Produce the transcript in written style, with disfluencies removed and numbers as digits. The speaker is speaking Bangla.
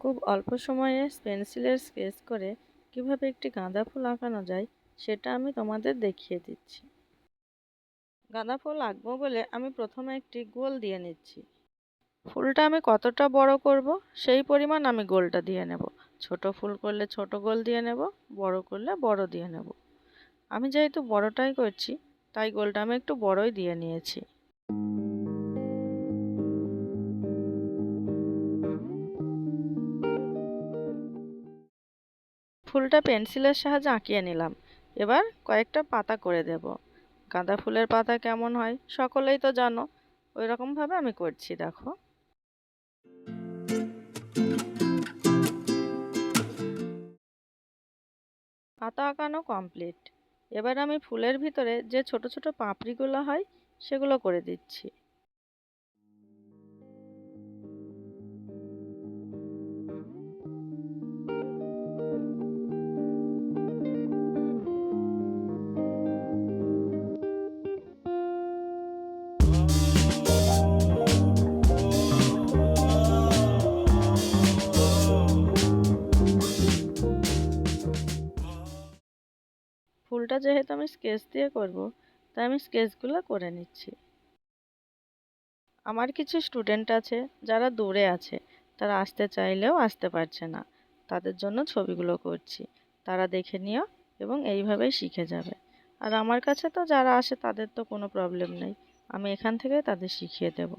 খুব অল্প সময়ে পেন্সিলের স্কেচ করে কিভাবে একটি গাঁদা ফুল আঁকানো যায় সেটা আমি তোমাদের দেখিয়ে দিচ্ছি। গাঁদা ফুল আঁকবো বলে আমি প্রথমে একটি গোল দিয়ে নিচ্ছি। ফুলটা আমি কতটা বড় করব সেই পরিমাণ আমি গোলটা দিয়ে নেব। ছোট ফুল করলে ছোট গোল দিয়ে নেব, বড় করলে বড় দিয়ে নেব। আমি যেহেতু বড়টাই করছি তাই গোলটা আমি একটু বড়ই দিয়ে নিয়েছি। ফুলটা পেন্সিলের সাহায্যে আঁকিয়ে নিলাম। এবার কয়েকটা পাতা করে দেব। গাঁদা ফুলের পাতা কেমন হয় সকলেই তো জানো, ওই রকম ভাবে আমি করছি। দেখো, পাতা আঁকানো কমপ্লিট। এবার আমি ফুলের ভিতরে যে ছোট ছোট পাপড়িগুলো হয় সেগুলো করে দিচ্ছি। ফুলটা যেহেতু আমি স্কেচ দিয়ে করব, তাই আমি স্কেচগুলো করে নিচ্ছি। আমার কিছু স্টুডেন্ট আছে যারা দূরে আছে, তারা আসতে চাইলেও আসতে পারছে না, তাদের জন্য ছবিগুলো করছি। তারা দেখে নিও এবং এইভাবেই শিখে যাবে। আর আমার কাছে তো যারা আসে তাদের তো কোনো প্রবলেম নেই, আমি এখান থেকে তাদের শিখিয়ে দেব।